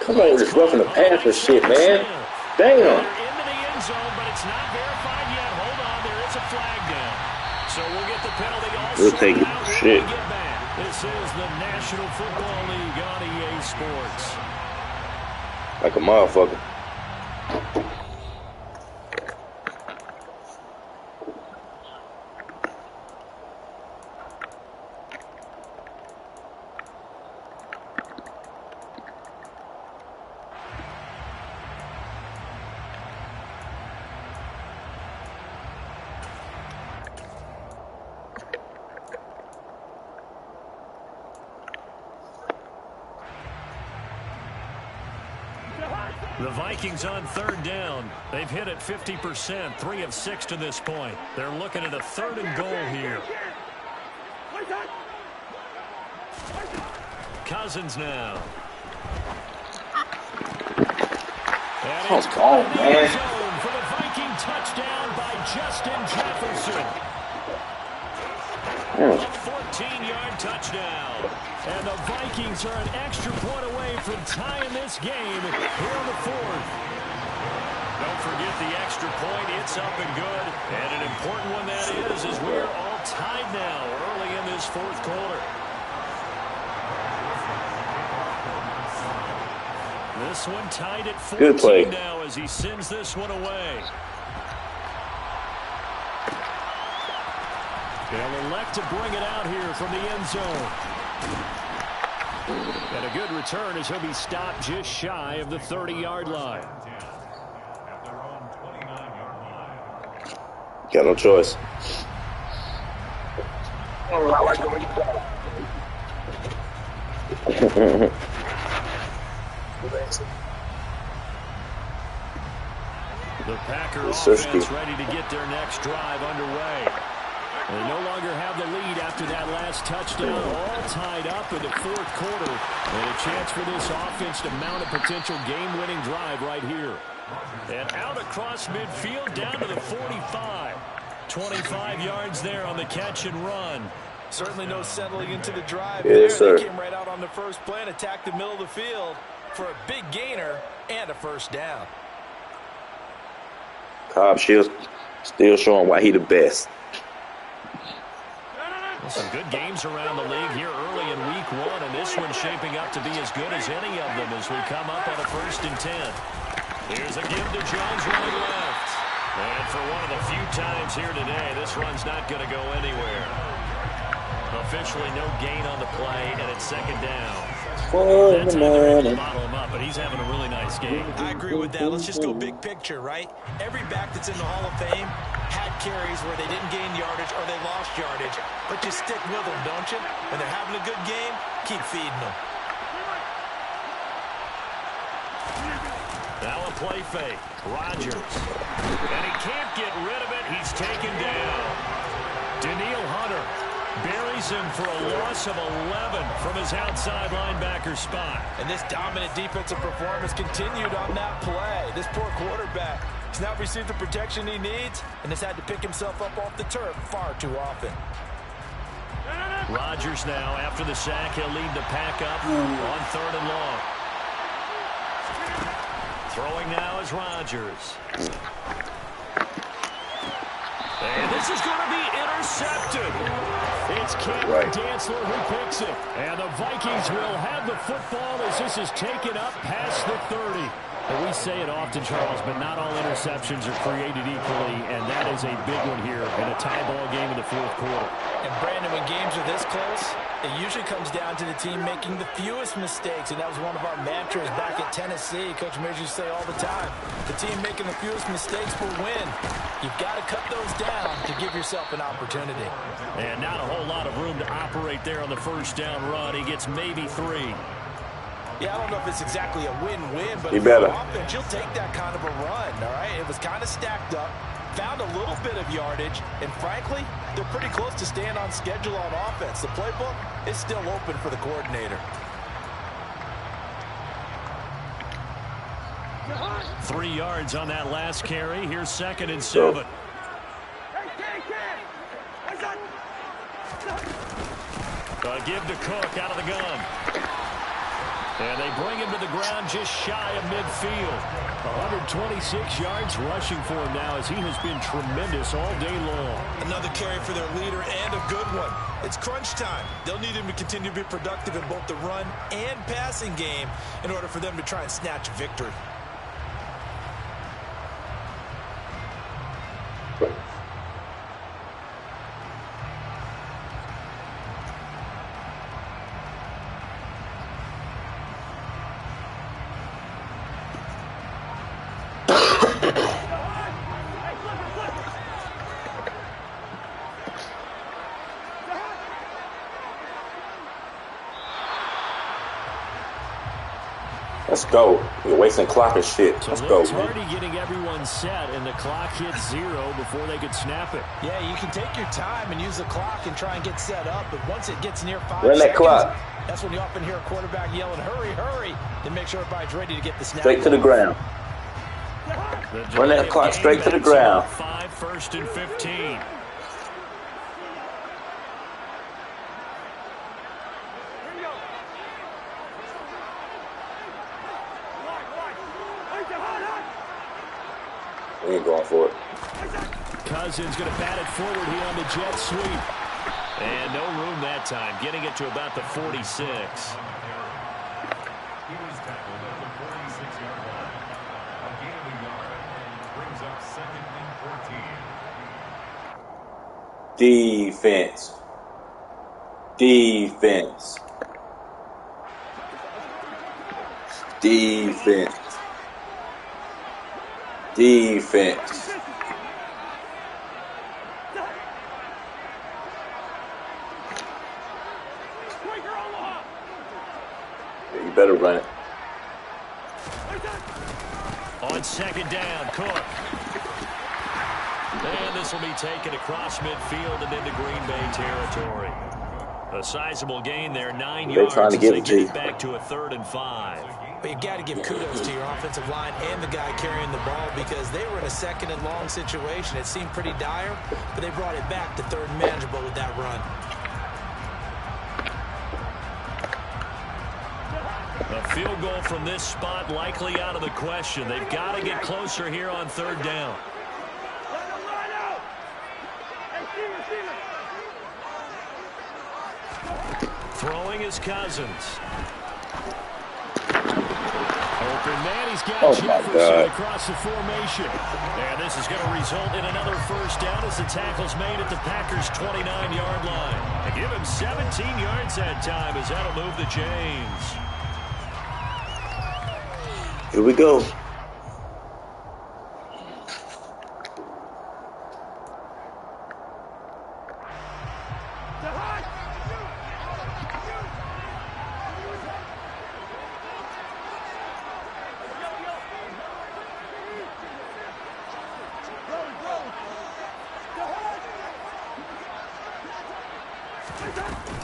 Come on with this roughing the passer shit, man. Damn. They're into the end zone, but it's not verified yet. Hold on, there is a flag down. So we'll get the penalty all We'll take it. out Shit. when we get back. This is the National Football League on EA Sports. Like a motherfucker. The Vikings on 3rd down. They've hit it 50%, 3 of 6 to this point. They're looking at a 3rd and goal here. Cousins now. Come on, man. For the Viking touchdown by Justin Jefferson. A 14-yard touchdown. And the Vikings are an extra point away from tying this game here on the 4th. Don't forget the extra point. It's up and good. And an important one that is, as we're all tied now early in this 4th quarter. This one tied at 14 now as he sends this one away. They'll elect to bring it out here from the end zone. And a good return as he'll be stopped just shy of the 30-yard line. Got no choice. The Packer offense ready to get their next drive underway. They no longer have the lead after that last touchdown, all tied up in the 4th quarter. And a chance for this offense to mount a potential game-winning drive right here. And out across midfield down to the 45. 25 yards there on the catch and run. Certainly no settling into the drive there. They came right out on the first play and attacked the middle of the field for a big gainer and a first down. Cobb Shields still showing why he the best. Some good games around the league here early in week 1, and this one's shaping up to be as good as any of them as we come up on a 1st and 10. Here's a give to Jones running left. And for one of the few times here today, this run's not going to go anywhere. Officially no gain on the play, and it's second down. That's how they're able to bottle him up, but he's having a really nice game. I agree with that. Let's just go big picture, right? Every back that's in the Hall of Fame had carries where they didn't gain yardage or they lost yardage, but you stick with them, don't you? When they're having a good game, keep feeding them. Now a play fake. Rodgers. And he can't get rid of it. He's taken down. Daniil Hunter buries him for a loss of 11 from his outside linebacker spot. And this dominant defensive performance continued on that play. This poor quarterback has not received the protection he needs and has had to pick himself up off the turf far too often. Rodgers now, after the sack, he'll lead the pack up on 3rd and long. Throwing now is Rodgers. And this is going to be intercepted. It's Cameron Dantzler who picks it. And the Vikings will have the football as this is taken up past the 30. And we say it often, Charles, but not all interceptions are created equally, and that is a big one here in a tie ball game in the 4th quarter. And Brandon, when games are this close, it usually comes down to the team making the fewest mistakes, and that was one of our mantras back at Tennessee. Coach Major used to say all the time, the team making the fewest mistakes will win. You've got to cut those down to give yourself an opportunity. And not a whole lot of room to operate there on the first down run. He gets maybe 3. Yeah, I don't know if it's exactly a win-win, but you better. Offense, you'll take that kind of a run, all right? It was kind of stacked up, found a little bit of yardage, and frankly, they're pretty close to staying on schedule on offense. The playbook is still open for the coordinator. 3 yards on that last carry. Here's 2nd and 7. Give to Cook out of the gun. And they bring him to the ground just shy of midfield. 126 yards rushing for him now as he has been tremendous all day long. Another carry for their leader and a good one. It's crunch time. They'll need him to continue to be productive in both the run and passing game in order for them to try and snatch victory. Let's go. You're wasting clock and shit. Let's go. It's already getting everyone set, and the clock hits 0 before they could snap it. Yeah, you can take your time and use the clock and try and get set up, but once it gets near 5 Run that seconds, clock. That's when you often hear a quarterback yelling, hurry, hurry, to make sure everybody's ready to get the snap. Straight to the ground. Run that clock straight to the ground. 5, 1st and 15. We ain't going for it. Cousins going to bat it forward here on the jet sweep. And no room that time, getting it to about the 46. He was tackled at the 46-yard line. A gain of a yard brings up 2nd and 14. Defense. Defense. Defense. Defense. Yeah, you better run it. On 2nd down, Cook. And this will be taken across midfield and into Green Bay territory. A sizable gain there, 9 yards. They're trying to get it back to a 3rd and 5. But you got to give kudos to your offensive line and the guy carrying the ball because they were in a 2nd and long situation. It seemed pretty dire, but they brought it back to 3rd and manageable with that run. A field goal from this spot likely out of the question. They've got to get closer here on 3rd down. Throwing is Cousins. And man, he's got Oh, my Jefferson God. across the formation. And this is going to result in another first down as the tackle's made at the Packers' 29-yard line. And give him 17 yards that time as that'll move the chains. Here we go.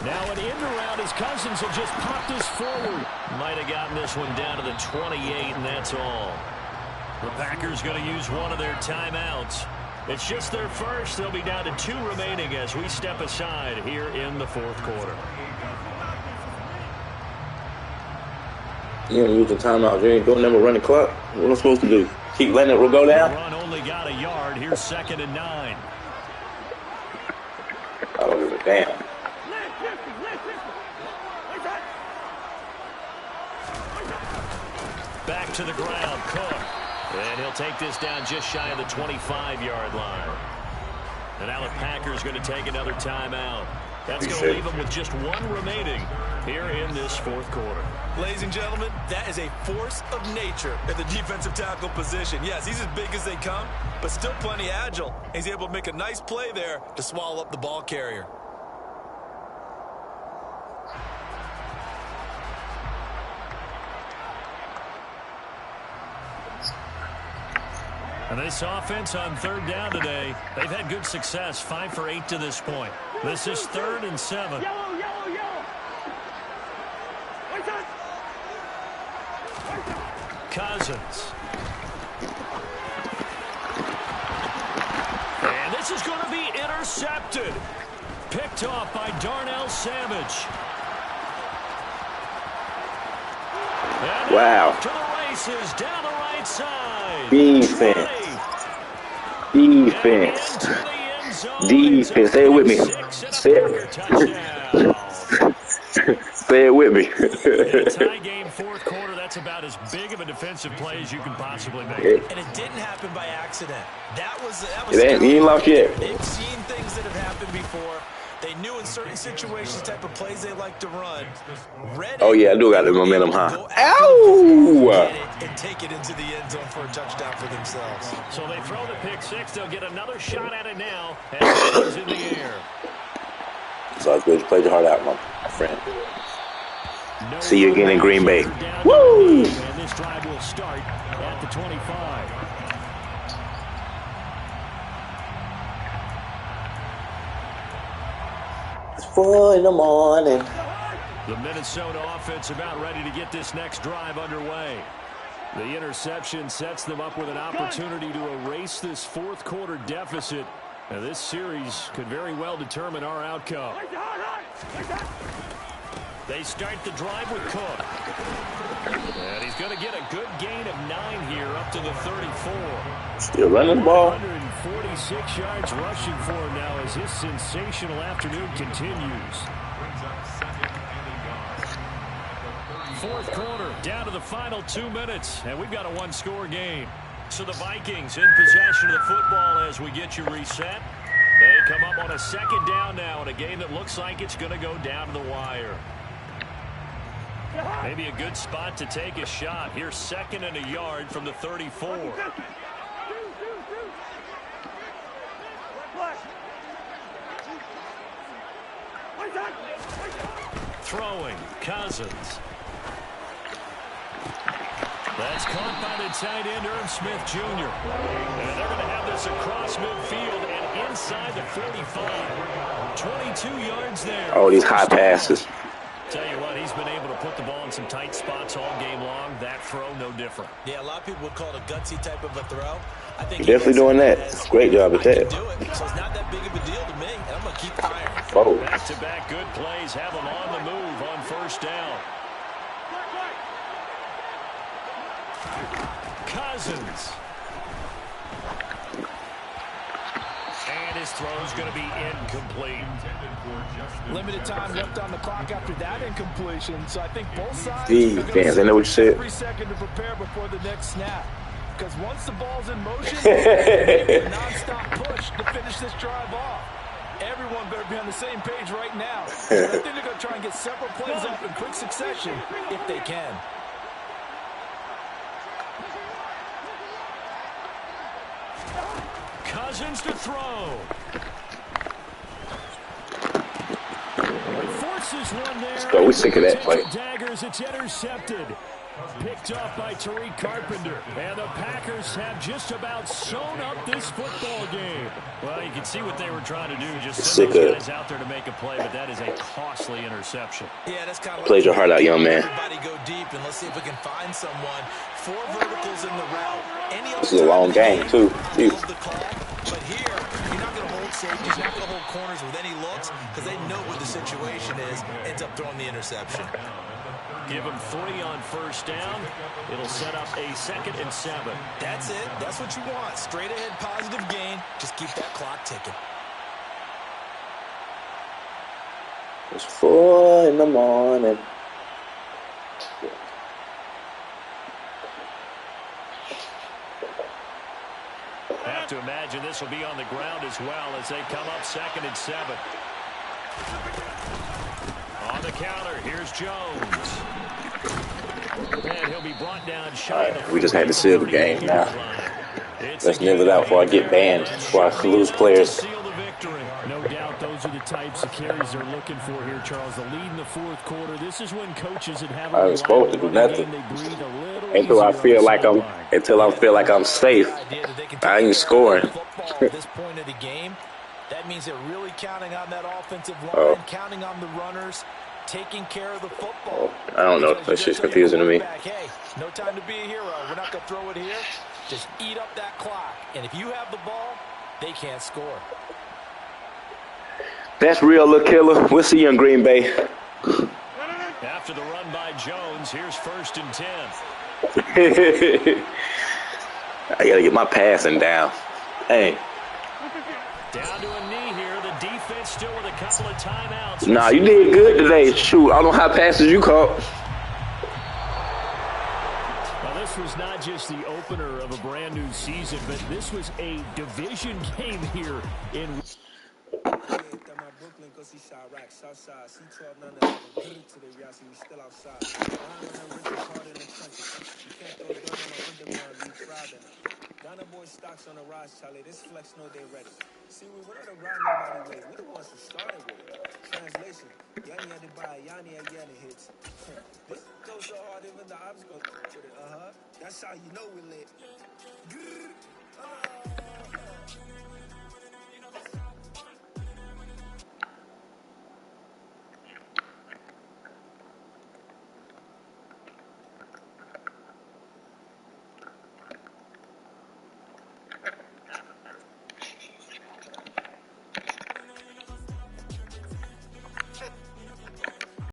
Now an in around as Cousins will just pop this forward. Might have gotten this one down to the 28, and that's all. The Packers going to use one of their timeouts. It's just their first. They'll be down to 2 remaining as we step aside here in the fourth quarter. You ain't using timeout. You ain't doing nothing but running clock. What am I supposed to do? Keep letting it go The down? run only got a yard. Here's 2nd and 9. I don't give a damn. Back to the ground, Cook. And he'll take this down just shy of the 25-yard line. And now the Packers going to take another timeout. That's going to leave them with just 1 remaining here in this fourth quarter. Ladies and gentlemen, that is a force of nature at the defensive tackle position. Yes, he's as big as they come, but still plenty agile. He's able to make a nice play there to swallow up the ball carrier. And this offense on 3rd down today, they've had good success, 5 for 8 to this point. This is 3rd and 7. Yellow, yellow, yellow. Cousins. And this is going to be intercepted. Picked off by Darnell Savage. And Wow. to the races, down the right side. Defense. Defense. Defense. Say it with me. Say it. Say it with me. In a tie game, fourth quarter, that's about as big of a defensive play as you can possibly make. And it didn't happen by accident. That was You ain't lost yet. They've seen things that have happened before. They knew in certain situations the type of plays they like to run. Oh, yeah, I do got the momentum, huh? Ow! And take it into the end zone for a touchdown for themselves. So they throw the pick 6. They'll get another shot at it now as it goes in the air. So it's good. You played your heart out, my friend. See you again in Green Bay. Woo! And this drive will start at the 25. 4 in the morning. The Minnesota offense about ready to get this next drive underway. The interception sets them up with an opportunity to erase this fourth quarter deficit. Now, this series could very well determine our outcome. They start the drive with Cook. And he's going to get a good gain of 9 here up to the 34. Still running the ball. 146 yards rushing for him now as his sensational afternoon continues. Fourth quarter, down to the final 2 minutes, and we've got a 1-score game. So the Vikings in possession of the football as we get you reset. They come up on a 2nd down now in a game that looks like it's going to go down to the wire. Maybe a good spot to take a shot. Here's 2nd and a yard from the 34. Throwing, Cousins. That's caught by the tight end, Irv Smith Jr. And they're going to have this across midfield and inside the 45. 22 yards there. Oh, these high passes. Tell you what, he's been able to put the ball in some tight spots all game long. That throw, no different. Yeah, a lot of people would call it a gutsy type of a throw. I think You're definitely doing that. Great job at that. do it, so it's not that big of a deal to me, and I'm going to keep firing. Oh. Back-to-back good plays have them on the move on 1st down. Cousins. And his throw's going to be incomplete. Limited time left on the clock after that incompletion, so I think both sides are going Defense, I know what you said. every second to prepare before the next snap. Because once the ball's in motion, a non-stop push to finish this drive off. Everyone better be on the same page right now. I think they're going to try and get several plays off in quick succession if they can. Cousins to throw. Forces one there. Let's go. We sick of that play. Daggers, it's intercepted. Picked up by Tariq Carpenter. And the Packers have just about sewn up this football game. Well, you can see what they were trying to do. Just send those guys out there to make a play, but that is a costly interception. Yeah, that's kind of played your heart out, young man. Everybody go deep, and let's see if we can find someone. 4 verticals in the route. This is a long game, too. Jeez. But here, you're not going to hold safeties, you're not going to hold corners with any looks because they know what the situation is. Ends up throwing the interception. Give him 3 on first down. It'll set up a 2nd and 7. That's it. That's what you want. Straight ahead, positive gain. Just keep that clock ticking. It's 4 in the morning. I have to imagine this will be on the ground as well as they come up 2nd and 7. On the counter, here's Jones. And he'll be brought down shy. All right, we just had to seal the game now. Let's nail it out before I get banned, before I lose players. No doubt those are the types of carries they're looking for here, Charles. The lead in the 4th quarter. This is when coaches that have I was supposed to do nothing until I feel like I'm safe. I ain't scoring. At this point of the game, that means they're really counting on that offensive line, counting on the runners, taking care of the football. I don't know. That shit's confusing to me. Hey, no time to be a hero. We're not going to throw it here. Just eat up that clock. And if you have the ball, they can't score. That's real, little killer. We'll see you in Green Bay. After the run by Jones, here's 1st and 10. I got to get my passing down. Hey. Down to a knee here. The defense still with a couple of timeouts. Nah, you did good today. Shoot, I don't know how passes you caught. Well, this was not just the opener of a brand new season, but this was a division game here in Ghana boy stocks on the rise, Charlie. This flex know they ready. See, we went on the ride nobody way. We the ones who started with it. Translation: Yanni had to buy, Yanni again it hits. This goes so hard, even the ops go with it. That's how you know we lit.